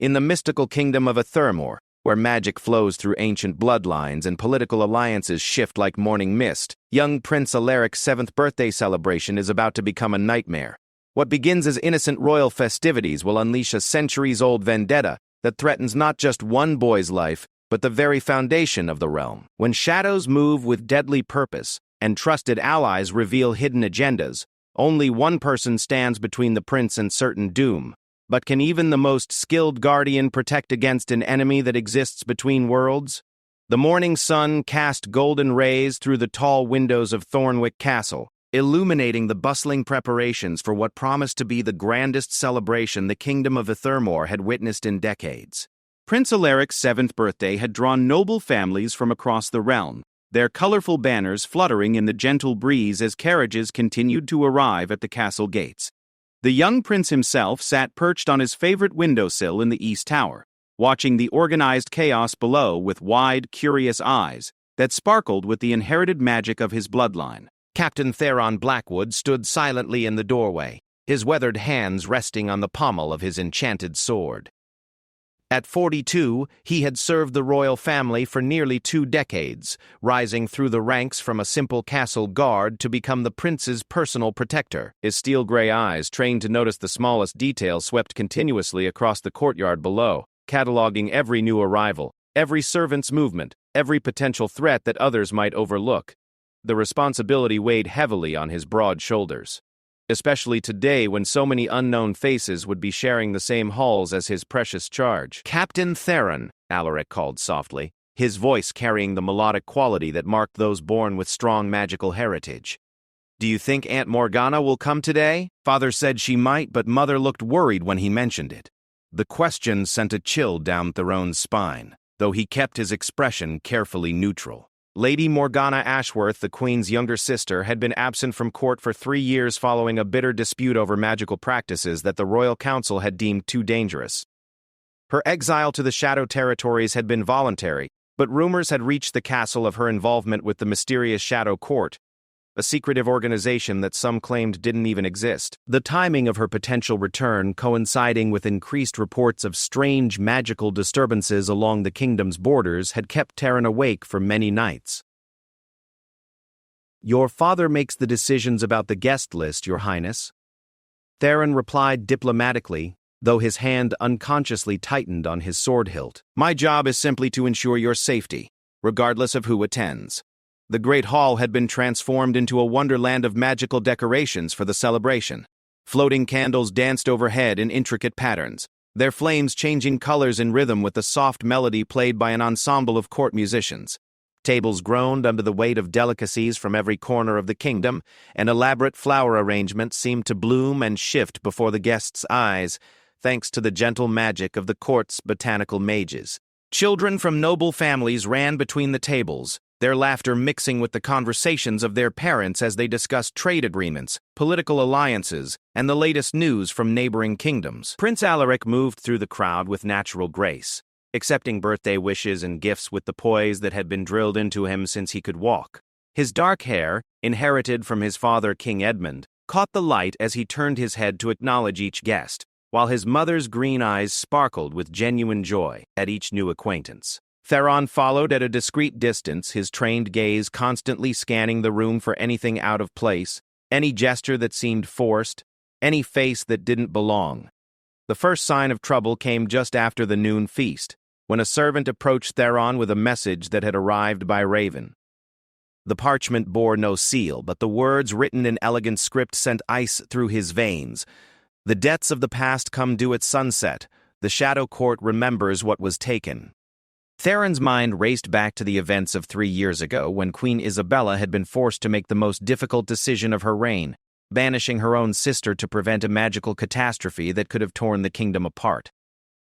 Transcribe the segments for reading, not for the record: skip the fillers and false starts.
In the mystical kingdom of Athermore, where magic flows through ancient bloodlines and political alliances shift like morning mist, young Prince Alaric's 7th birthday celebration is about to become a nightmare. What begins as innocent royal festivities will unleash a centuries-old vendetta that threatens not just one boy's life, but the very foundation of the realm. When shadows move with deadly purpose, and trusted allies reveal hidden agendas, only one person stands between the prince and certain doom. But can even the most skilled guardian protect against an enemy that exists between worlds? The morning sun cast golden rays through the tall windows of Thornwick Castle, illuminating the bustling preparations for what promised to be the grandest celebration the kingdom of Athermore had witnessed in decades. Prince Alaric's 7th birthday had drawn noble families from across the realm, their colorful banners fluttering in the gentle breeze as carriages continued to arrive at the castle gates. The young prince himself sat perched on his favorite windowsill in the East Tower, watching the organized chaos below with wide, curious eyes that sparkled with the inherited magic of his bloodline. Captain Theron Blackwood stood silently in the doorway, his weathered hands resting on the pommel of his enchanted sword. At 42, he had served the royal family for nearly 2 decades, rising through the ranks from a simple castle guard to become the prince's personal protector. His steel-gray eyes, trained to notice the smallest details, swept continuously across the courtyard below, cataloging every new arrival, every servant's movement, every potential threat that others might overlook. The responsibility weighed heavily on his broad shoulders, especially today when so many unknown faces would be sharing the same halls as his precious charge. "Captain Theron," Alaric called softly, his voice carrying the melodic quality that marked those born with strong magical heritage. "Do you think Aunt Morgana will come today?" Father said she might, but Mother looked worried when he mentioned it. The question sent a chill down Theron's spine, though he kept his expression carefully neutral. Lady Morgana Ashworth, the Queen's younger sister, had been absent from court for 3 years following a bitter dispute over magical practices that the Royal Council had deemed too dangerous. Her exile to the Shadow Territories had been voluntary, but rumors had reached the castle of her involvement with the mysterious Shadow Court, a secretive organization that some claimed didn't even exist. The timing of her potential return, coinciding with increased reports of strange magical disturbances along the kingdom's borders, had kept Theron awake for many nights. "Your father makes the decisions about the guest list, Your Highness," Theron replied diplomatically, though his hand unconsciously tightened on his sword hilt. "My job is simply to ensure your safety, regardless of who attends." The Great Hall had been transformed into a wonderland of magical decorations for the celebration. Floating candles danced overhead in intricate patterns, their flames changing colors in rhythm with the soft melody played by an ensemble of court musicians. Tables groaned under the weight of delicacies from every corner of the kingdom, and elaborate flower arrangements seemed to bloom and shift before the guests' eyes, thanks to the gentle magic of the court's botanical mages. Children from noble families ran between the tables, their laughter mixing with the conversations of their parents as they discussed trade agreements, political alliances, and the latest news from neighboring kingdoms. Prince Alaric moved through the crowd with natural grace, accepting birthday wishes and gifts with the poise that had been drilled into him since he could walk. His dark hair, inherited from his father King Edmund, caught the light as he turned his head to acknowledge each guest, while his mother's green eyes sparkled with genuine joy at each new acquaintance. Theron followed at a discreet distance, his trained gaze constantly scanning the room for anything out of place, any gesture that seemed forced, any face that didn't belong. The first sign of trouble came just after the noon feast, when a servant approached Theron with a message that had arrived by Raven. The parchment bore no seal, but the words written in elegant script sent ice through his veins. "The debts of the past come due at sunset. The Shadow Court remembers what was taken." Theron's mind raced back to the events of 3 years ago when Queen Isabella had been forced to make the most difficult decision of her reign, banishing her own sister to prevent a magical catastrophe that could have torn the kingdom apart.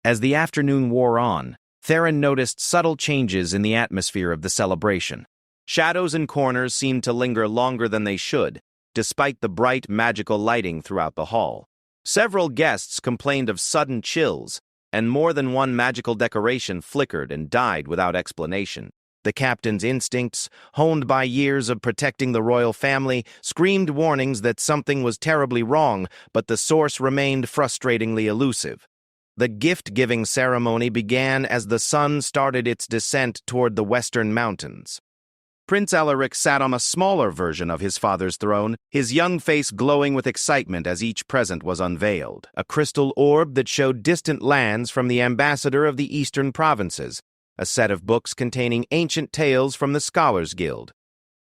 As the afternoon wore on, Theron noticed subtle changes in the atmosphere of the celebration. Shadows and corners seemed to linger longer than they should, despite the bright magical lighting throughout the hall. Several guests complained of sudden chills, and more than one magical decoration flickered and died without explanation. The captain's instincts, honed by years of protecting the royal family, screamed warnings that something was terribly wrong, but the source remained frustratingly elusive. The gift-giving ceremony began as the sun started its descent toward the western mountains. Prince Alaric sat on a smaller version of his father's throne, his young face glowing with excitement as each present was unveiled. A crystal orb that showed distant lands from the ambassador of the eastern provinces, a set of books containing ancient tales from the Scholars Guild,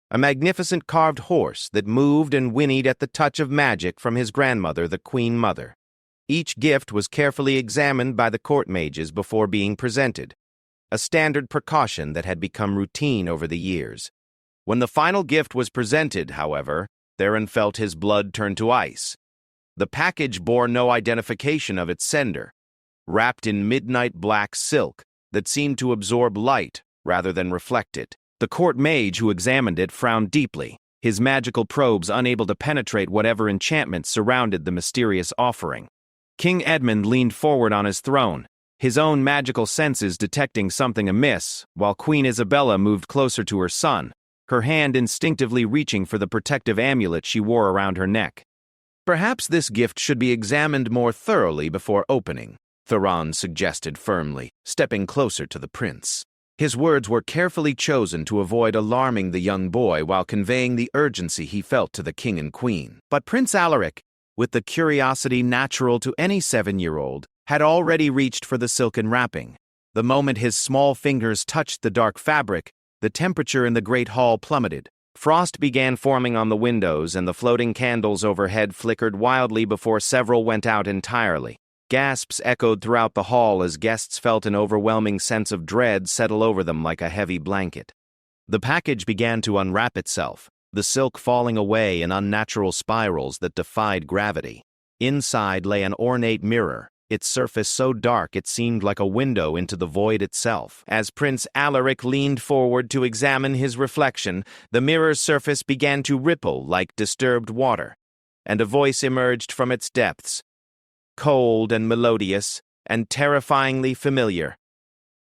a magnificent carved horse that moved and whinnied at the touch of magic from his grandmother, the Queen Mother. Each gift was carefully examined by the court mages before being presented, a standard precaution that had become routine over the years. When the final gift was presented, however, Theron felt his blood turn to ice. The package bore no identification of its sender, wrapped in midnight black silk that seemed to absorb light rather than reflect it. The court mage who examined it frowned deeply, his magical probes unable to penetrate whatever enchantments surrounded the mysterious offering. King Edmund leaned forward on his throne, his own magical senses detecting something amiss, while Queen Isabella moved closer to her son, her hand instinctively reaching for the protective amulet she wore around her neck. Perhaps this gift should be examined more thoroughly before opening, Theron suggested firmly, stepping closer to the prince. His words were carefully chosen to avoid alarming the young boy while conveying the urgency he felt to the king and queen. But Prince Alaric, with the curiosity natural to any 7-year-old, had already reached for the silken wrapping. The moment his small fingers touched the dark fabric, the temperature in the great hall plummeted. Frost began forming on the windows, and the floating candles overhead flickered wildly before several went out entirely. Gasps echoed throughout the hall as guests felt an overwhelming sense of dread settle over them like a heavy blanket. The package began to unwrap itself, the silk falling away in unnatural spirals that defied gravity. Inside lay an ornate mirror, its surface so dark it seemed like a window into the void itself. As Prince Alaric leaned forward to examine his reflection, the mirror's surface began to ripple like disturbed water, and a voice emerged from its depths, cold and melodious, and terrifyingly familiar.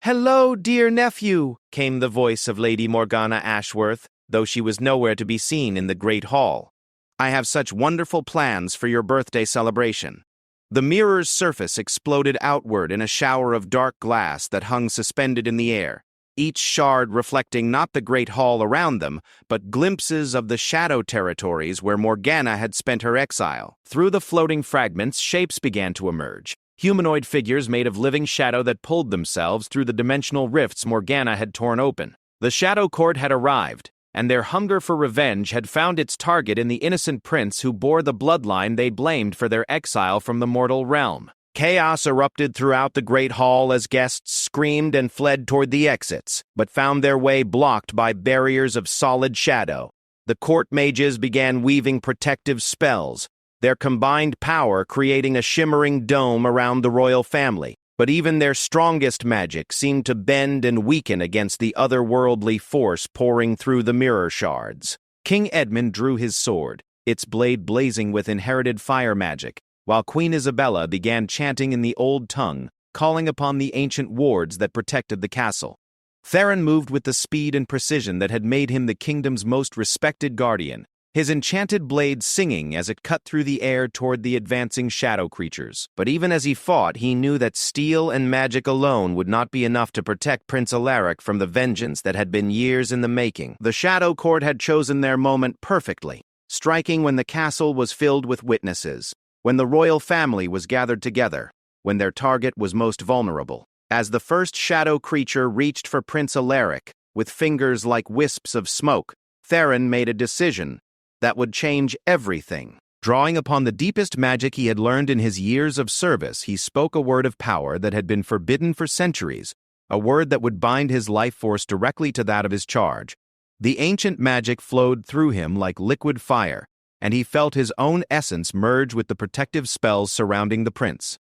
"Hello, dear nephew," came the voice of Lady Morgana Ashworth, though she was nowhere to be seen in the great hall. "I have such wonderful plans for your birthday celebration." The mirror's surface exploded outward in a shower of dark glass that hung suspended in the air, each shard reflecting not the great hall around them, but glimpses of the shadow territories where Morgana had spent her exile. Through the floating fragments, shapes began to emerge, humanoid figures made of living shadow that pulled themselves through the dimensional rifts Morgana had torn open. The Shadow Court had arrived, and their hunger for revenge had found its target in the innocent prince who bore the bloodline they blamed for their exile from the mortal realm. Chaos erupted throughout the great hall as guests screamed and fled toward the exits, but found their way blocked by barriers of solid shadow. The court mages began weaving protective spells, their combined power creating a shimmering dome around the royal family. But even their strongest magic seemed to bend and weaken against the otherworldly force pouring through the mirror shards. King Edmund drew his sword, its blade blazing with inherited fire magic, while Queen Isabella began chanting in the old tongue, calling upon the ancient wards that protected the castle. Theron moved with the speed and precision that had made him the kingdom's most respected guardian, his enchanted blade singing as it cut through the air toward the advancing shadow creatures. But even as he fought, he knew that steel and magic alone would not be enough to protect Prince Alaric from the vengeance that had been years in the making. The Shadow Court had chosen their moment perfectly, striking when the castle was filled with witnesses, when the royal family was gathered together, when their target was most vulnerable. As the first shadow creature reached for Prince Alaric, with fingers like wisps of smoke, Theron made a decision that would change everything. Drawing upon the deepest magic he had learned in his years of service, he spoke a word of power that had been forbidden for centuries, a word that would bind his life force directly to that of his charge. The ancient magic flowed through him like liquid fire, and he felt his own essence merge with the protective spells surrounding the prince.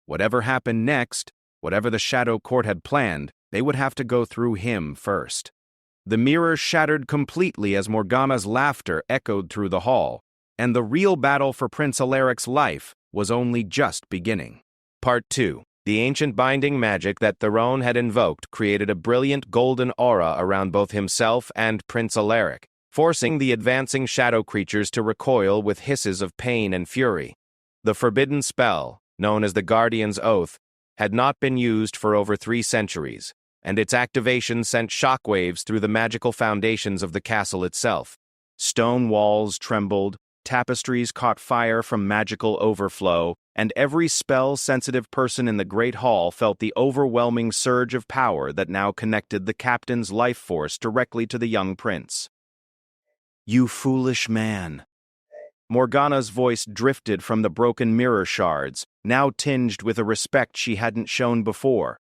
Whatever happened next, whatever the Shadow Court had planned, they would have to go through him first. The mirror shattered completely as Morgana's laughter echoed through the hall, and the real battle for Prince Alaric's life was only just beginning. Part 2. The ancient binding magic that Theron had invoked created a brilliant golden aura around both himself and Prince Alaric, forcing the advancing shadow creatures to recoil with hisses of pain and fury. The forbidden spell, known as the Guardian's Oath, had not been used for over 3 centuries, and its activation sent shockwaves through the magical foundations of the castle itself. Stone walls trembled, tapestries caught fire from magical overflow, and every spell-sensitive person in the Great Hall felt the overwhelming surge of power that now connected the captain's life force directly to the young prince. "You foolish man." Morgana's voice drifted from the broken mirror shards, now tinged with a respect she hadn't shown before.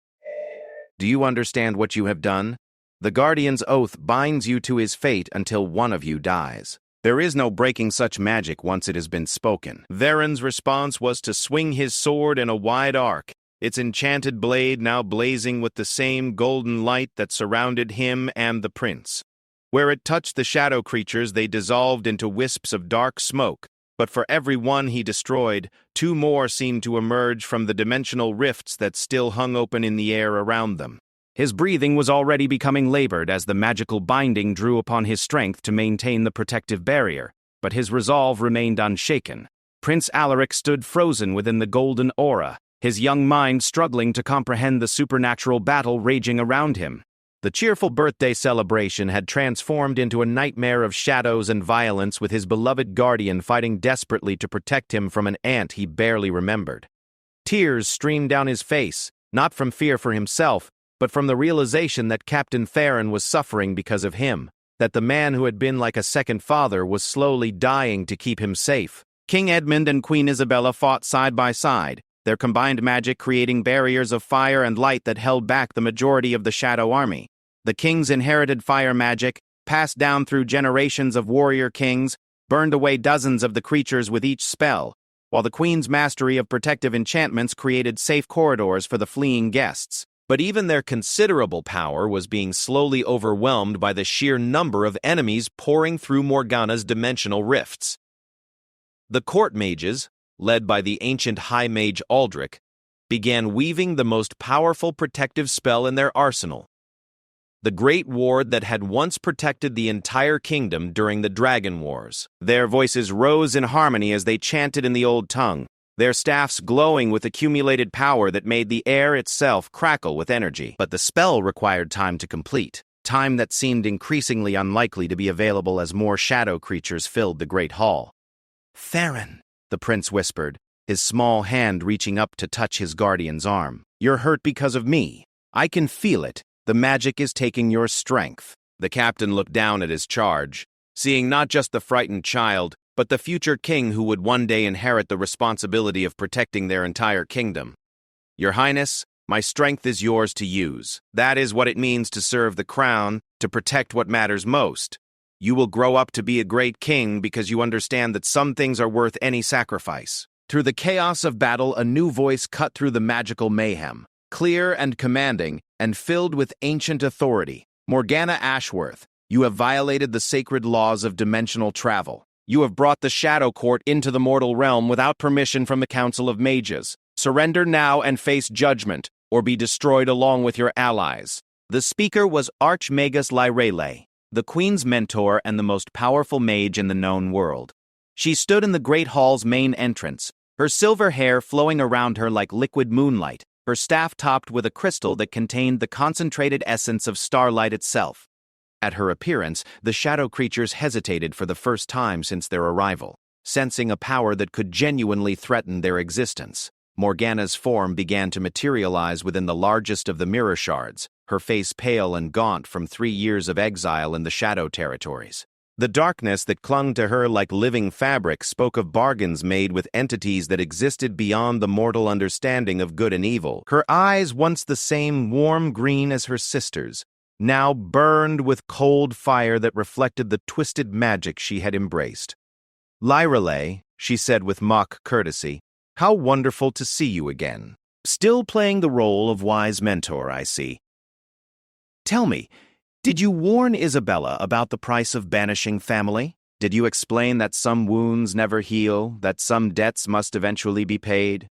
"Do you understand what you have done? The Guardian's oath binds you to his fate until one of you dies. There is no breaking such magic once it has been spoken." Varen's response was to swing his sword in a wide arc, its enchanted blade now blazing with the same golden light that surrounded him and the prince. Where it touched the shadow creatures, they dissolved into wisps of dark smoke, but for every one he destroyed, 2 more seemed to emerge from the dimensional rifts that still hung open in the air around them. His breathing was already becoming labored as the magical binding drew upon his strength to maintain the protective barrier, but his resolve remained unshaken. Prince Alaric stood frozen within the golden aura, his young mind struggling to comprehend the supernatural battle raging around him. The cheerful birthday celebration had transformed into a nightmare of shadows and violence, with his beloved guardian fighting desperately to protect him from an aunt he barely remembered. Tears streamed down his face, not from fear for himself, but from the realization that Captain Farron was suffering because of him, that the man who had been like a second father was slowly dying to keep him safe. King Edmund and Queen Isabella fought side by side, their combined magic creating barriers of fire and light that held back the majority of the Shadow Army. The king's inherited fire magic, passed down through generations of warrior kings, burned away dozens of the creatures with each spell, while the queen's mastery of protective enchantments created safe corridors for the fleeing guests. But even their considerable power was being slowly overwhelmed by the sheer number of enemies pouring through Morgana's dimensional rifts. The court mages, led by the ancient High Mage Aldrich, began weaving the most powerful protective spell in their arsenal. The great ward that had once protected the entire kingdom during the Dragon Wars. Their voices rose in harmony as they chanted in the old tongue, their staffs glowing with accumulated power that made the air itself crackle with energy. But the spell required time to complete, time that seemed increasingly unlikely to be available as more shadow creatures filled the great hall. "Farron," the prince whispered, his small hand reaching up to touch his guardian's arm. "You're hurt because of me. I can feel it. The magic is taking your strength." The captain looked down at his charge, seeing not just the frightened child, but the future king who would one day inherit the responsibility of protecting their entire kingdom. "Your Highness, my strength is yours to use. That is what it means to serve the crown, to protect what matters most. You will grow up to be a great king because you understand that some things are worth any sacrifice." Through the chaos of battle, a new voice cut through the magical mayhem, clear and commanding, and filled with ancient authority. "Morgana Ashworth, you have violated the sacred laws of dimensional travel. You have brought the Shadow Court into the mortal realm without permission from the Council of Mages. Surrender now and face judgment, or be destroyed along with your allies." The speaker was Archmagus Lyrele, the Queen's mentor and the most powerful mage in the known world. She stood in the Great Hall's main entrance, her silver hair flowing around her like liquid moonlight, her staff topped with a crystal that contained the concentrated essence of starlight itself. At her appearance, the shadow creatures hesitated for the first time since their arrival, sensing a power that could genuinely threaten their existence. Morgana's form began to materialize within the largest of the mirror shards, her face pale and gaunt from 3 years of exile in the shadow territories. The darkness that clung to her like living fabric spoke of bargains made with entities that existed beyond the mortal understanding of good and evil. Her eyes, once the same warm green as her sister's, now burned with cold fire that reflected the twisted magic she had embraced. "Lyrele," she said with mock courtesy, "how wonderful to see you again. Still playing the role of wise mentor, I see. Tell me, did you warn Isabella about the price of banishing family? Did you explain that some wounds never heal, that some debts must eventually be paid?"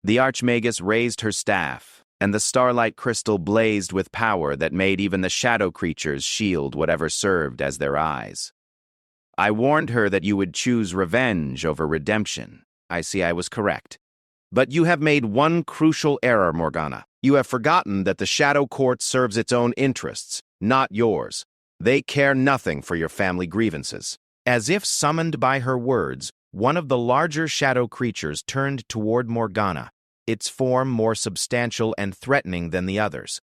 The Archmagus raised her staff, and the starlight crystal blazed with power that made even the shadow creatures shield whatever served as their eyes. "I warned her that you would choose revenge over redemption. I see I was correct. But you have made one crucial error, Morgana. You have forgotten that the Shadow Court serves its own interests, not yours. They care nothing for your family grievances." As if summoned by her words, one of the larger shadow creatures turned toward Morgana, its form more substantial and threatening than the others.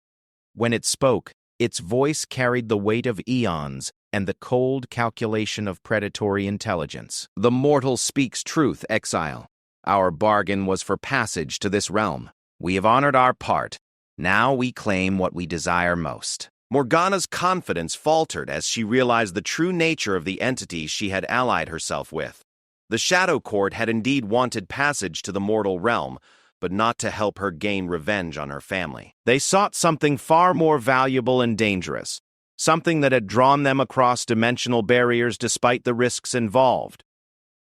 When it spoke, its voice carried the weight of eons and the cold calculation of predatory intelligence. "The mortal speaks truth, exile. Our bargain was for passage to this realm. We have honored our part. Now we claim what we desire most." Morgana's confidence faltered as she realized the true nature of the entities she had allied herself with. The Shadow Court had indeed wanted passage to the mortal realm, but not to help her gain revenge on her family. They sought something far more valuable and dangerous, something that had drawn them across dimensional barriers despite the risks involved.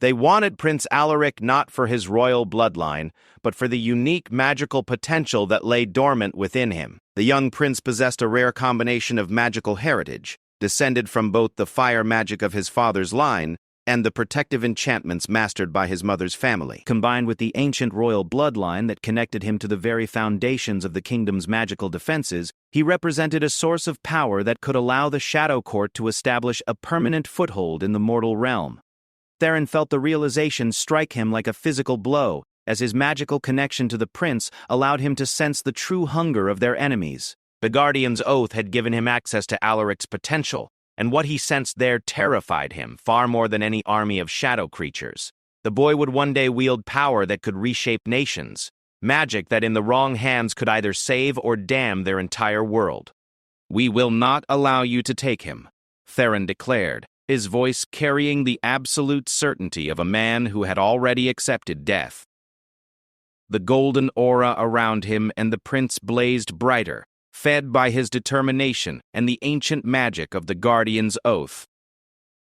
They wanted Prince Alaric not for his royal bloodline, but for the unique magical potential that lay dormant within him. The young prince possessed a rare combination of magical heritage, descended from both the fire magic of his father's line and the protective enchantments mastered by his mother's family. Combined with the ancient royal bloodline that connected him to the very foundations of the kingdom's magical defenses, he represented a source of power that could allow the Shadow Court to establish a permanent foothold in the mortal realm. Theron felt the realization strike him like a physical blow, as his magical connection to the prince allowed him to sense the true hunger of their enemies. The Guardian's oath had given him access to Alaric's potential, and what he sensed there terrified him far more than any army of shadow creatures. The boy would one day wield power that could reshape nations, magic that in the wrong hands could either save or damn their entire world. "We will not allow you to take him," Theron declared, his voice carrying the absolute certainty of a man who had already accepted death. The golden aura around him and the prince blazed brighter, fed by his determination and the ancient magic of the Guardian's oath.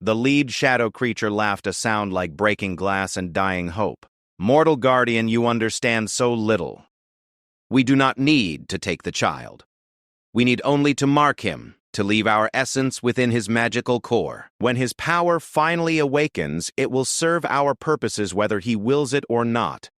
The lead shadow creature laughed a sound like breaking glass and dying hope. "Mortal Guardian, you understand so little. We do not need to take the child. We need only to mark him, to leave our essence within his magical core. When his power finally awakens, it will serve our purposes whether he wills it or not."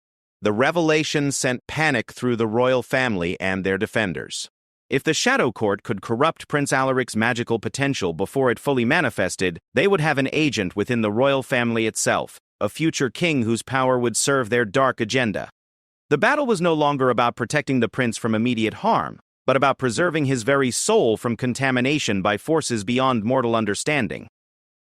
The revelation sent panic through the royal family and their defenders. If the Shadow Court could corrupt Prince Alaric's magical potential before it fully manifested, they would have an agent within the royal family itself, a future king whose power would serve their dark agenda. The battle was no longer about protecting the prince from immediate harm, but about preserving his very soul from contamination by forces beyond mortal understanding.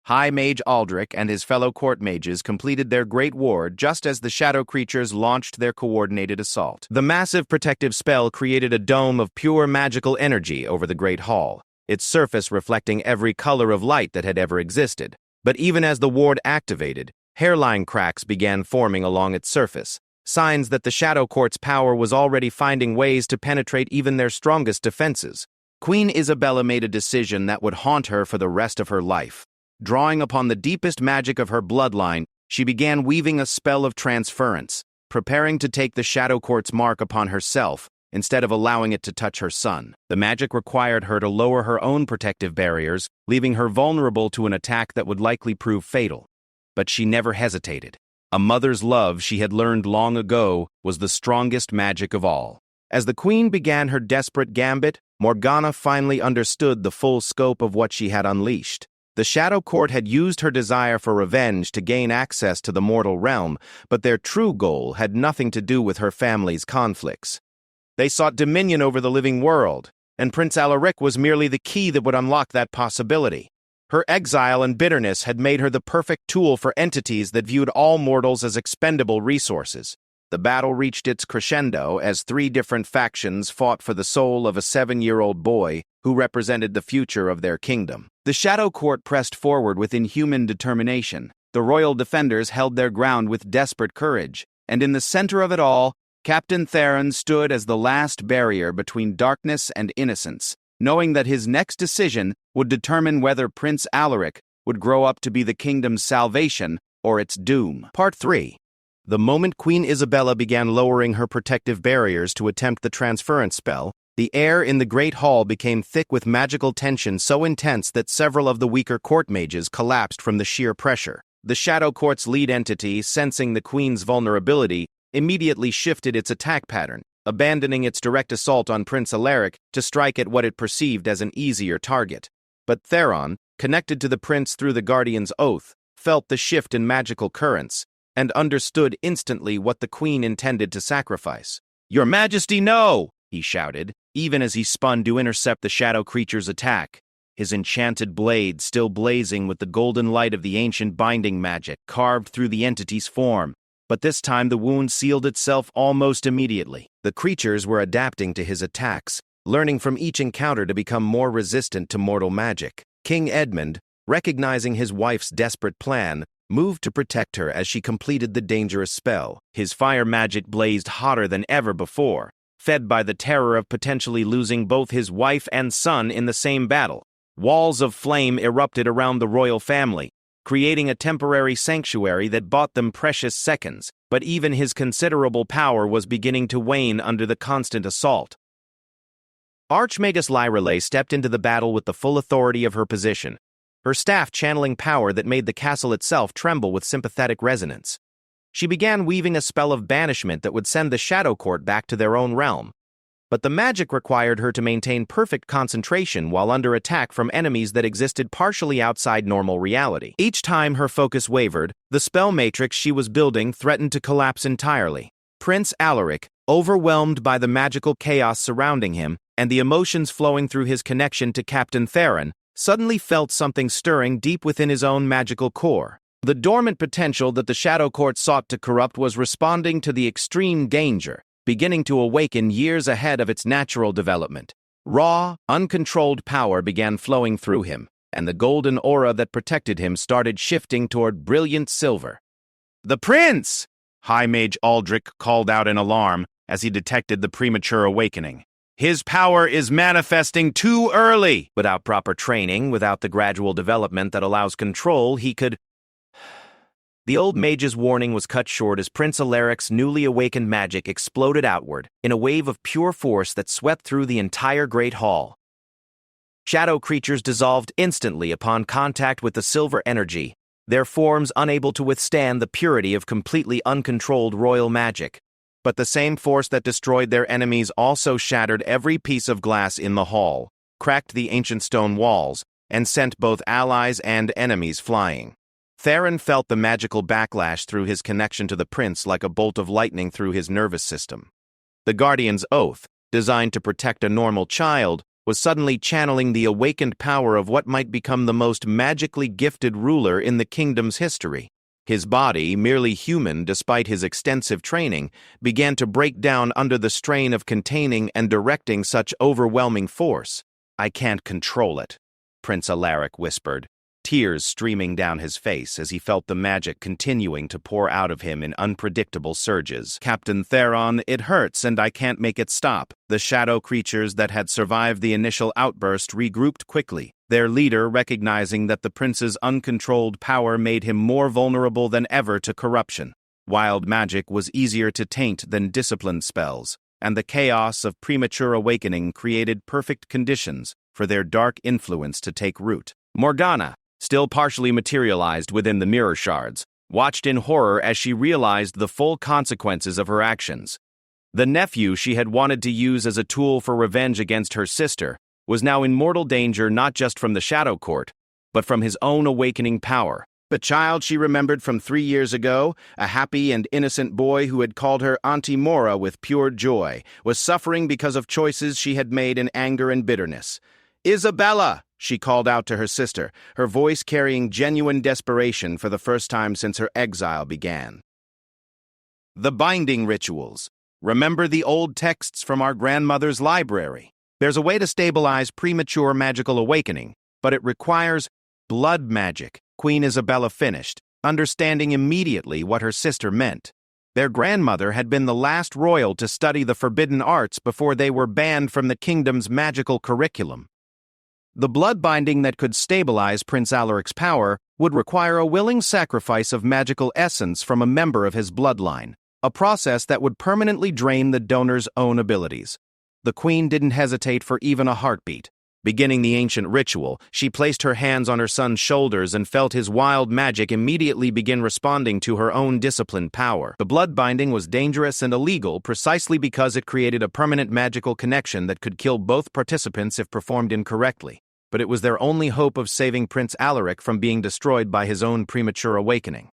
High Mage Aldrich and his fellow court mages completed their great ward just as the shadow creatures launched their coordinated assault. The massive protective spell created a dome of pure magical energy over the great hall, its surface reflecting every color of light that had ever existed. But even as the ward activated, hairline cracks began forming along its surface, signs that the Shadow Court's power was already finding ways to penetrate even their strongest defenses. Queen Isabella made a decision that would haunt her for the rest of her life. Drawing upon the deepest magic of her bloodline, she began weaving a spell of transference, preparing to take the Shadow Court's mark upon herself instead of allowing it to touch her son. The magic required her to lower her own protective barriers, leaving her vulnerable to an attack that would likely prove fatal. But she never hesitated. A mother's love, she had learned long ago, was the strongest magic of all. As the queen began her desperate gambit, Morgana finally understood the full scope of what she had unleashed. The Shadow Court had used her desire for revenge to gain access to the mortal realm, but their true goal had nothing to do with her family's conflicts. They sought dominion over the living world, and Prince Alaric was merely the key that would unlock that possibility. Her exile and bitterness had made her the perfect tool for entities that viewed all mortals as expendable resources. The battle reached its crescendo as 3 different factions fought for the soul of a 7-year-old boy who represented the future of their kingdom. The Shadow Court pressed forward with inhuman determination. The royal defenders held their ground with desperate courage, and in the center of it all, Captain Theron stood as the last barrier between darkness and innocence, knowing that his next decision would determine whether Prince Alaric would grow up to be the kingdom's salvation or its doom. Part 3. The moment Queen Isabella began lowering her protective barriers to attempt the transference spell, the air in the Great Hall became thick with magical tension so intense that several of the weaker court mages collapsed from the sheer pressure. The Shadow Court's lead entity, sensing the Queen's vulnerability, immediately shifted its attack pattern, abandoning its direct assault on Prince Alaric to strike at what it perceived as an easier target. But Theron, connected to the prince through the Guardian's oath, felt the shift in magical currents, and understood instantly what the queen intended to sacrifice. "Your Majesty, no!" he shouted, even as he spun to intercept the shadow creature's attack. His enchanted blade, still blazing with the golden light of the ancient binding magic, carved through the entity's form. But this time the wound sealed itself almost immediately. The creatures were adapting to his attacks, learning from each encounter to become more resistant to mortal magic. King Edmund, recognizing his wife's desperate plan, moved to protect her as she completed the dangerous spell. His fire magic blazed hotter than ever before, fed by the terror of potentially losing both his wife and son in the same battle. Walls of flame erupted around the royal family, creating a temporary sanctuary that bought them precious seconds, but even his considerable power was beginning to wane under the constant assault. Archmagus Lyrelay stepped into the battle with the full authority of her position, her staff channeling power that made the castle itself tremble with sympathetic resonance. She began weaving a spell of banishment that would send the Shadow Court back to their own realm. But the magic required her to maintain perfect concentration while under attack from enemies that existed partially outside normal reality. Each time her focus wavered, the spell matrix she was building threatened to collapse entirely. Prince Alaric, overwhelmed by the magical chaos surrounding him and the emotions flowing through his connection to Captain Theron, suddenly felt something stirring deep within his own magical core. The dormant potential that the Shadow Court sought to corrupt was responding to the extreme danger, beginning to awaken years ahead of its natural development. Raw, uncontrolled power began flowing through him, and the golden aura that protected him started shifting toward brilliant silver. "The prince!" High Mage Aldrich called out in alarm as he detected the premature awakening. "His power is manifesting too early!" Without proper training, without the gradual development that allows control, he could... The old mage's warning was cut short as Prince Alaric's newly awakened magic exploded outward in a wave of pure force that swept through the entire Great Hall. Shadow creatures dissolved instantly upon contact with the silver energy, their forms unable to withstand the purity of completely uncontrolled royal magic. But the same force that destroyed their enemies also shattered every piece of glass in the hall, cracked the ancient stone walls, and sent both allies and enemies flying. Theron felt the magical backlash through his connection to the prince like a bolt of lightning through his nervous system. The Guardian's oath, designed to protect a normal child, was suddenly channeling the awakened power of what might become the most magically gifted ruler in the kingdom's history. His body, merely human despite his extensive training, began to break down under the strain of containing and directing such overwhelming force. "I can't control it," Prince Alaric whispered, tears streaming down his face as he felt the magic continuing to pour out of him in unpredictable surges. "Captain Theron, it hurts and I can't make it stop." The shadow creatures that had survived the initial outburst regrouped quickly, their leader recognizing that the prince's uncontrolled power made him more vulnerable than ever to corruption. Wild magic was easier to taint than disciplined spells, and the chaos of premature awakening created perfect conditions for their dark influence to take root. Morgana, still partially materialized within the mirror shards, watched in horror as she realized the full consequences of her actions. The nephew she had wanted to use as a tool for revenge against her sister was now in mortal danger not just from the Shadow Court, but from his own awakening power. The child she remembered from 3 years ago, a happy and innocent boy who had called her Auntie Mora with pure joy, was suffering because of choices she had made in anger and bitterness. "Isabella!" she called out to her sister, her voice carrying genuine desperation for the first time since her exile began. The binding rituals. Remember the old texts from our grandmother's library. There's a way to stabilize premature magical awakening, but it requires blood magic. Queen Isabella finished, understanding immediately what her sister meant. Their grandmother had been the last royal to study the forbidden arts before they were banned from the kingdom's magical curriculum. The blood binding that could stabilize Prince Alaric's power would require a willing sacrifice of magical essence from a member of his bloodline, a process that would permanently drain the donor's own abilities. The queen didn't hesitate for even a heartbeat. Beginning the ancient ritual, she placed her hands on her son's shoulders and felt his wild magic immediately begin responding to her own disciplined power. The blood binding was dangerous and illegal precisely because it created a permanent magical connection that could kill both participants if performed incorrectly. But it was their only hope of saving Prince Alaric from being destroyed by his own premature awakening.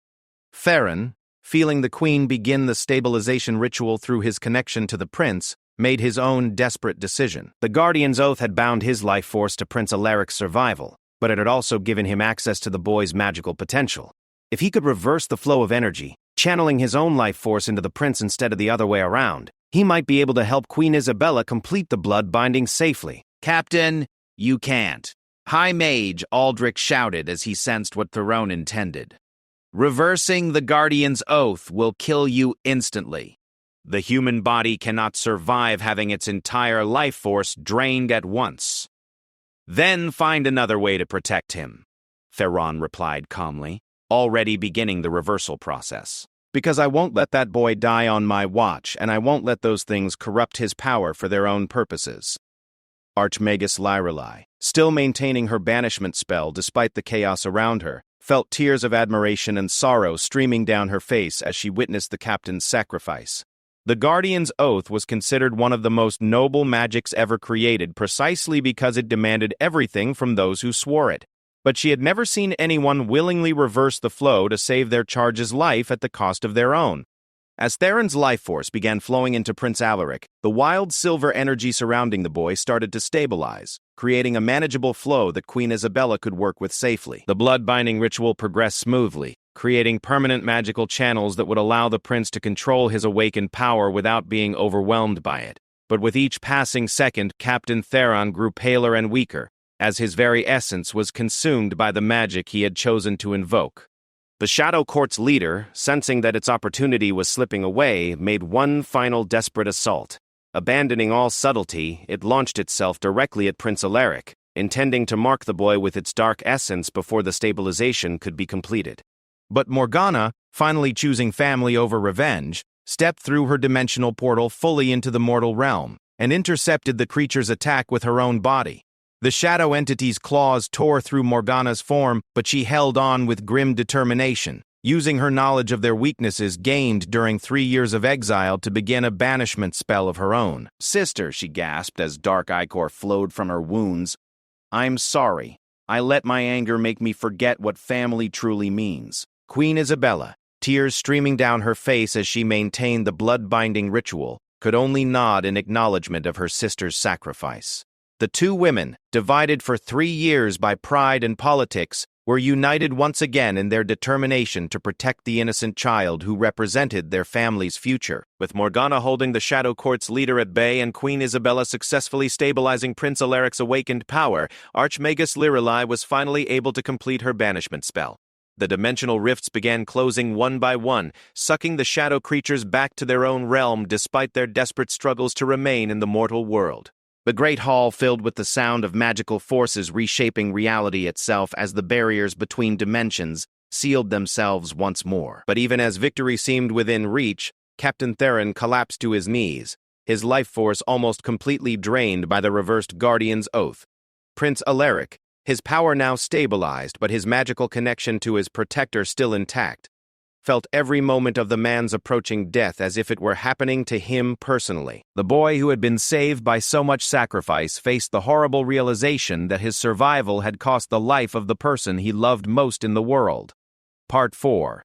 Theron, feeling the queen begin the stabilization ritual through his connection to the prince, made his own desperate decision. The Guardian's Oath had bound his life force to Prince Alaric's survival, but it had also given him access to the boy's magical potential. If he could reverse the flow of energy, channeling his own life force into the prince instead of the other way around, he might be able to help Queen Isabella complete the blood binding safely. "Captain, you can't." High Mage Aldrich shouted as he sensed what Theron intended. "Reversing the Guardian's Oath will kill you instantly. The human body cannot survive having its entire life force drained at once. Then find another way to protect him," Theron replied calmly, already beginning the reversal process. "Because I won't let that boy die on my watch, and I won't let those things corrupt his power for their own purposes." Archmagus Lyrelai, still maintaining her banishment spell despite the chaos around her, felt tears of admiration and sorrow streaming down her face as she witnessed the captain's sacrifice. The Guardian's Oath was considered one of the most noble magics ever created precisely because it demanded everything from those who swore it. But she had never seen anyone willingly reverse the flow to save their charge's life at the cost of their own. As Theron's life force began flowing into Prince Alaric, the wild silver energy surrounding the boy started to stabilize, creating a manageable flow that Queen Isabella could work with safely. The blood-binding ritual progressed smoothly, creating permanent magical channels that would allow the prince to control his awakened power without being overwhelmed by it. But with each passing second, Captain Theron grew paler and weaker, as his very essence was consumed by the magic he had chosen to invoke. The Shadow Court's leader, sensing that its opportunity was slipping away, made one final desperate assault. Abandoning all subtlety, it launched itself directly at Prince Alaric, intending to mark the boy with its dark essence before the stabilization could be completed. But Morgana, finally choosing family over revenge, stepped through her dimensional portal fully into the mortal realm, and intercepted the creature's attack with her own body. The shadow entity's claws tore through Morgana's form, but she held on with grim determination, using her knowledge of their weaknesses gained during 3 years of exile to begin a banishment spell of her own. "Sister," she gasped as dark ichor flowed from her wounds, "I'm sorry. I let my anger make me forget what family truly means." Queen Isabella, tears streaming down her face as she maintained the blood-binding ritual, could only nod in acknowledgement of her sister's sacrifice. The two women, divided for 3 years by pride and politics, were united once again in their determination to protect the innocent child who represented their family's future. With Morgana holding the Shadow Court's leader at bay and Queen Isabella successfully stabilizing Prince Alaric's awakened power, Archmagus Lyrelai was finally able to complete her banishment spell. The dimensional rifts began closing one by one, sucking the shadow creatures back to their own realm despite their desperate struggles to remain in the mortal world. The great hall filled with the sound of magical forces reshaping reality itself as the barriers between dimensions sealed themselves once more. But even as victory seemed within reach, Captain Theron collapsed to his knees, his life force almost completely drained by the reversed Guardian's Oath. Prince Alaric, his power now stabilized but his magical connection to his protector still intact, felt every moment of the man's approaching death as if it were happening to him personally. The boy who had been saved by so much sacrifice faced the horrible realization that his survival had cost the life of the person he loved most in the world. Part 4.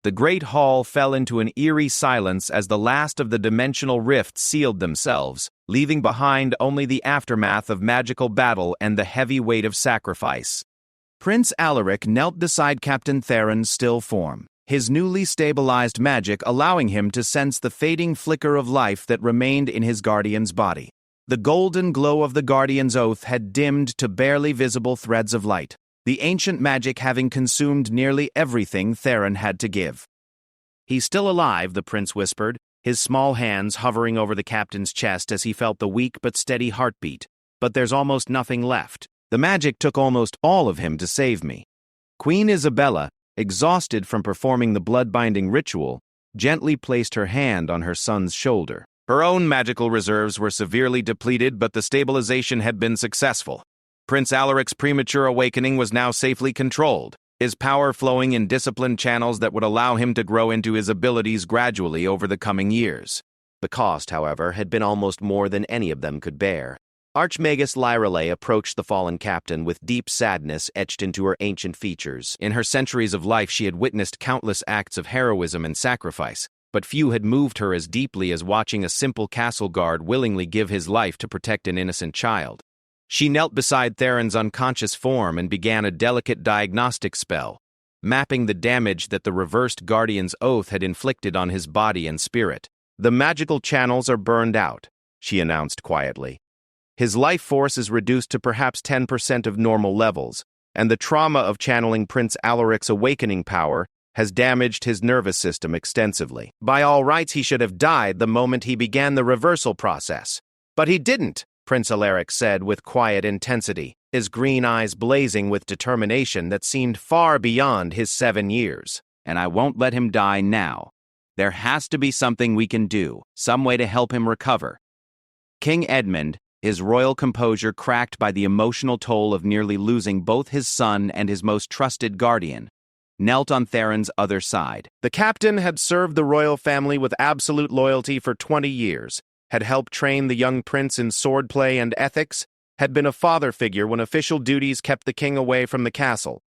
The great hall fell into an eerie silence as the last of the dimensional rifts sealed themselves, leaving behind only the aftermath of magical battle and the heavy weight of sacrifice. Prince Alaric knelt beside Captain Theron's still form, his newly stabilized magic allowing him to sense the fading flicker of life that remained in his guardian's body. The golden glow of the Guardian's Oath had dimmed to barely visible threads of light, the ancient magic having consumed nearly everything Theron had to give. "He's still alive," the prince whispered, his small hands hovering over the captain's chest as he felt the weak but steady heartbeat. "But there's almost nothing left. The magic took almost all of him to save me." Queen Isabella, exhausted from performing the blood-binding ritual, gently placed her hand on her son's shoulder. Her own magical reserves were severely depleted, but the stabilization had been successful. Prince Alaric's premature awakening was now safely controlled, his power flowing in disciplined channels that would allow him to grow into his abilities gradually over the coming years. The cost, however, had been almost more than any of them could bear. Archmagus Lyrale approached the fallen captain with deep sadness etched into her ancient features. In her centuries of life, she had witnessed countless acts of heroism and sacrifice, but few had moved her as deeply as watching a simple castle guard willingly give his life to protect an innocent child. She knelt beside Theron's unconscious form and began a delicate diagnostic spell, mapping the damage that the reversed Guardian's oath had inflicted on his body and spirit. "The magical channels are burned out," she announced quietly. "His life force is reduced to perhaps 10% of normal levels, and the trauma of channeling Prince Alaric's awakening power has damaged his nervous system extensively. By all rights, he should have died the moment he began the reversal process. But he didn't," Prince Alaric said with quiet intensity, his green eyes blazing with determination that seemed far beyond his 7 years. "And I won't let him die now. There has to be something we can do, some way to help him recover." King Edmund, his royal composure cracked by the emotional toll of nearly losing both his son and his most trusted guardian, knelt on Theron's other side. The captain had served the royal family with absolute loyalty for 20 years, had helped train the young prince in swordplay and ethics, had been a father figure when official duties kept the king away from the castle.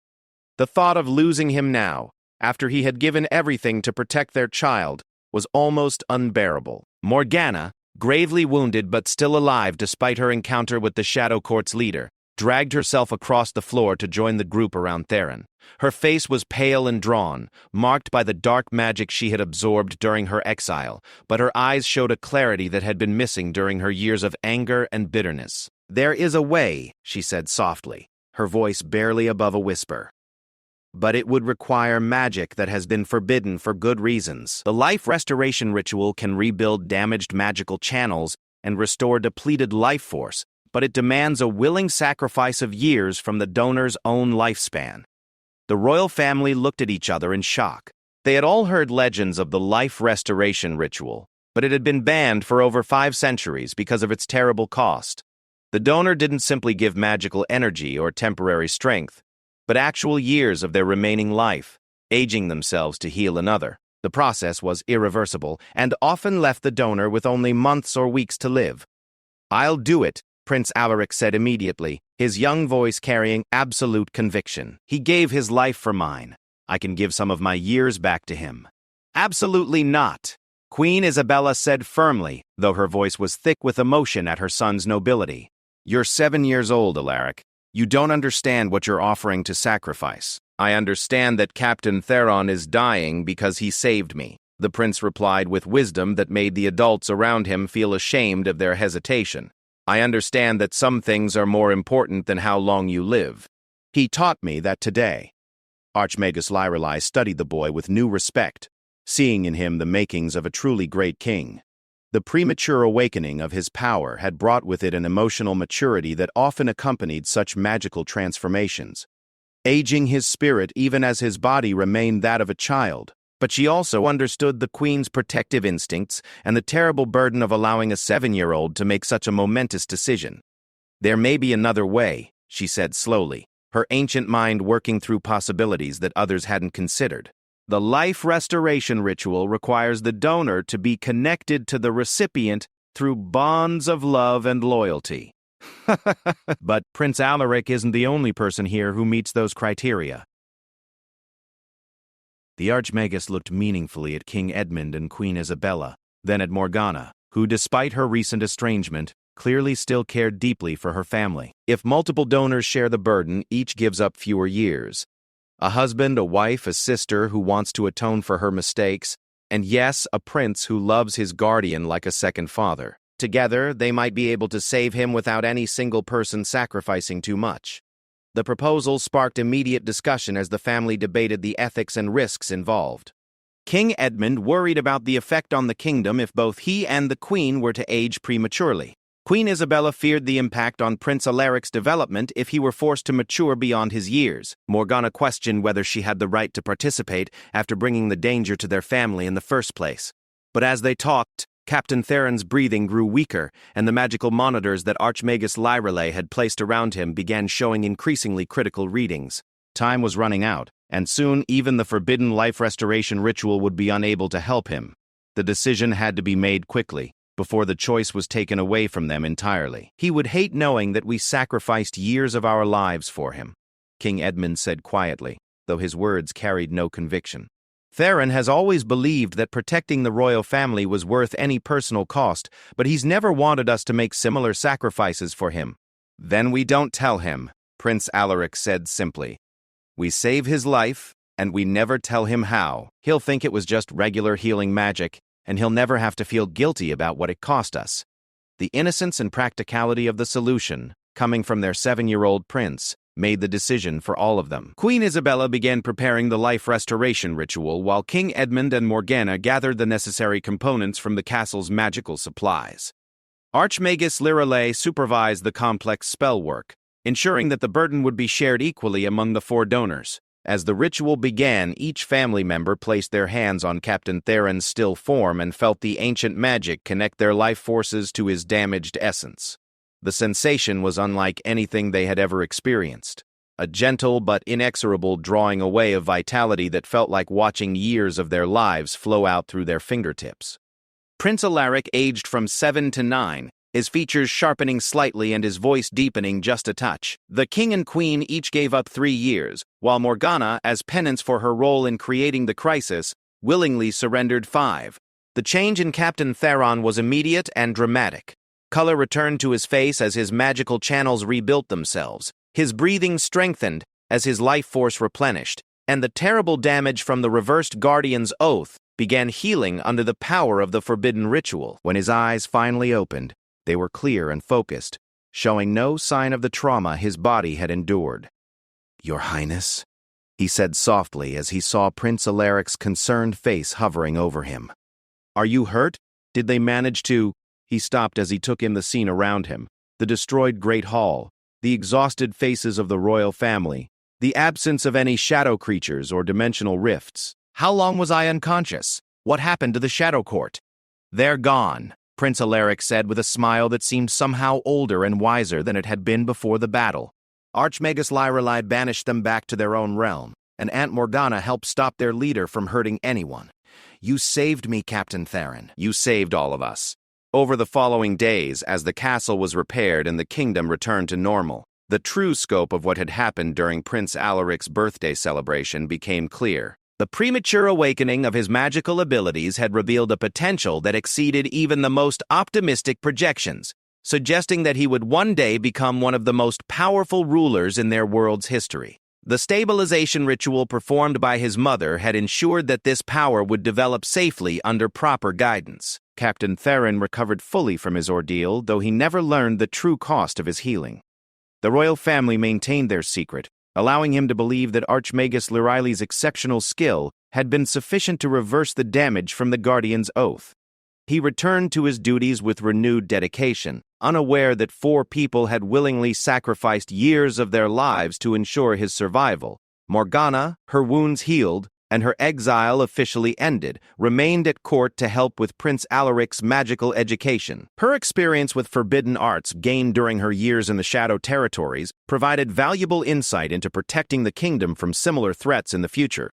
The thought of losing him now, after he had given everything to protect their child, was almost unbearable. Morgana, gravely wounded but still alive despite her encounter with the Shadow Court's leader, dragged herself across the floor to join the group around Theron. Her face was pale and drawn, marked by the dark magic she had absorbed during her exile, but her eyes showed a clarity that had been missing during her years of anger and bitterness. "There is a way," she said softly, her voice barely above a whisper. "But it would require magic that has been forbidden for good reasons. The life restoration ritual can rebuild damaged magical channels and restore depleted life force, but it demands a willing sacrifice of years from the donor's own lifespan." The royal family looked at each other in shock. They had all heard legends of the life restoration ritual, but it had been banned for over 5 centuries because of its terrible cost. The donor didn't simply give magical energy or temporary strength, but actual years of their remaining life, aging themselves to heal another. The process was irreversible and often left the donor with only months or weeks to live. "I'll do it," Prince Alaric said immediately, his young voice carrying absolute conviction. "He gave his life for mine. I can give some of my years back to him." "Absolutely not," Queen Isabella said firmly, though her voice was thick with emotion at her son's nobility. "You're 7 years old, Alaric. You don't understand what you're offering to sacrifice." "I understand that Captain Theron is dying because he saved me," the prince replied with wisdom that made the adults around him feel ashamed of their hesitation. "I understand that some things are more important than how long you live. He taught me that today." Archmagus Lyrale studied the boy with new respect, seeing in him the makings of a truly great king. The premature awakening of his power had brought with it an emotional maturity that often accompanied such magical transformations, aging his spirit even as his body remained that of a child. But she also understood the queen's protective instincts and the terrible burden of allowing a 7-year-old to make such a momentous decision. "There may be another way," she said slowly, her ancient mind working through possibilities that others hadn't considered. "The life restoration ritual requires the donor to be connected to the recipient through bonds of love and loyalty." "But Prince Alaric isn't the only person here who meets those criteria." The Archmagus looked meaningfully at King Edmund and Queen Isabella, then at Morgana, who, despite her recent estrangement, clearly still cared deeply for her family. "If multiple donors share the burden, each gives up fewer years. A husband, a wife, a sister who wants to atone for her mistakes, and yes, a prince who loves his guardian like a second father. Together, they might be able to save him without any single person sacrificing too much." The proposal sparked immediate discussion as the family debated the ethics and risks involved. King Edmund worried about the effect on the kingdom if both he and the queen were to age prematurely. Queen Isabella feared the impact on Prince Alaric's development if he were forced to mature beyond his years. Morgana questioned whether she had the right to participate after bringing the danger to their family in the first place. But as they talked, Captain Theron's breathing grew weaker, and the magical monitors that Archmagus Lyrelay had placed around him began showing increasingly critical readings. Time was running out, and soon even the forbidden life restoration ritual would be unable to help him. The decision had to be made quickly, before the choice was taken away from them entirely. He would hate knowing that we sacrificed years of our lives for him, King Edmund said quietly, though his words carried no conviction. Theron has always believed that protecting the royal family was worth any personal cost, but he's never wanted us to make similar sacrifices for him. Then we don't tell him, Prince Alaric said simply. We save his life, and we never tell him how. He'll think it was just regular healing magic, and he'll never have to feel guilty about what it cost us. The innocence and practicality of the solution, coming from their 7-year-old prince, made the decision for all of them. Queen Isabella began preparing the life restoration ritual, while King Edmund and Morgana gathered the necessary components from the castle's magical supplies. Archmagus Lyrelay supervised the complex spell work, ensuring that the burden would be shared equally among the 4 donors. As the ritual began, each family member placed their hands on Captain Theron's still form and felt the ancient magic connect their life forces to his damaged essence. The sensation was unlike anything they had ever experienced, a gentle but inexorable drawing away of vitality that felt like watching years of their lives flow out through their fingertips. Prince Alaric aged from 7 to 9, his features sharpening slightly and his voice deepening just a touch. The king and queen each gave up 3 years, while Morgana, as penance for her role in creating the crisis, willingly surrendered 5. The change in Captain Theron was immediate and dramatic. Color returned to his face as his magical channels rebuilt themselves. His breathing strengthened as his life force replenished, and the terrible damage from the reversed Guardian's oath began healing under the power of the forbidden ritual. When his eyes finally opened, they were clear and focused, showing no sign of the trauma his body had endured. "Your Highness," he said softly as he saw Prince Alaric's concerned face hovering over him. "Are you hurt? Did they manage to—" He stopped as he took in the scene around him, the destroyed Great Hall, the exhausted faces of the royal family, the absence of any shadow creatures or dimensional rifts. "How long was I unconscious? What happened to the Shadow Court?" "They're gone," Prince Alaric said with a smile that seemed somehow older and wiser than it had been before the battle. "Archmagus Lyrelay banished them back to their own realm, and Aunt Morgana helped stop their leader from hurting anyone. You saved me, Captain Theron. You saved all of us." Over the following days, as the castle was repaired and the kingdom returned to normal, the true scope of what had happened during Prince Alaric's birthday celebration became clear. The premature awakening of his magical abilities had revealed a potential that exceeded even the most optimistic projections, suggesting that he would one day become one of the most powerful rulers in their world's history. The stabilization ritual performed by his mother had ensured that this power would develop safely under proper guidance. Captain Theron recovered fully from his ordeal, though he never learned the true cost of his healing. The royal family maintained their secret, allowing him to believe that Archmagus Lyrelay's exceptional skill had been sufficient to reverse the damage from the Guardian's oath. He returned to his duties with renewed dedication, unaware that 4 people had willingly sacrificed years of their lives to ensure his survival. Morgana, her wounds healed, and her exile officially ended, remained at court to help with Prince Alaric's magical education. Her experience with forbidden arts gained during her years in the Shadow Territories provided valuable insight into protecting the kingdom from similar threats in the future.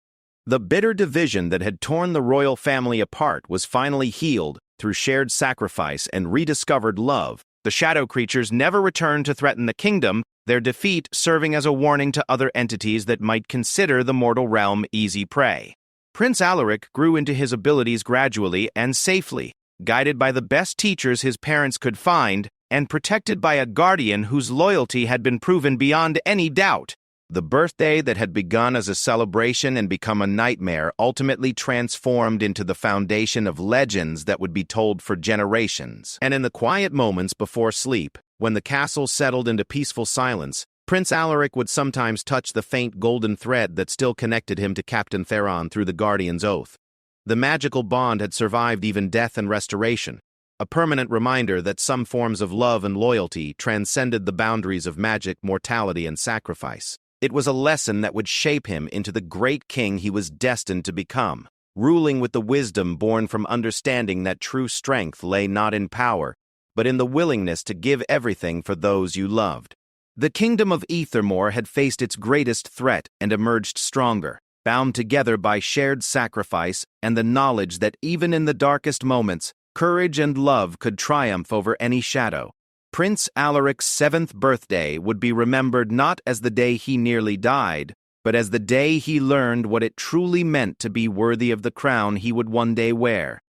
The bitter division that had torn the royal family apart was finally healed through shared sacrifice and rediscovered love. The shadow creatures never returned to threaten the kingdom, their defeat serving as a warning to other entities that might consider the mortal realm easy prey. Prince Alaric grew into his abilities gradually and safely, guided by the best teachers his parents could find, and protected by a guardian whose loyalty had been proven beyond any doubt. The birthday that had begun as a celebration and become a nightmare ultimately transformed into the foundation of legends that would be told for generations. And in the quiet moments before sleep, when the castle settled into peaceful silence, Prince Alaric would sometimes touch the faint golden thread that still connected him to Captain Theron through the Guardian's oath. The magical bond had survived even death and restoration, a permanent reminder that some forms of love and loyalty transcended the boundaries of magic, mortality, and sacrifice. It was a lesson that would shape him into the great king he was destined to become. ruling with the wisdom born from understanding that true strength lay not in power, but in the willingness to give everything for those you loved. The kingdom of Ethermore had faced its greatest threat and emerged stronger, bound together by shared sacrifice and the knowledge that even in the darkest moments, courage and love could triumph over any shadow. Prince Alaric's 7th birthday would be remembered not as the day he nearly died, but as the day he learned what it truly meant to be worthy of the crown he would one day wear.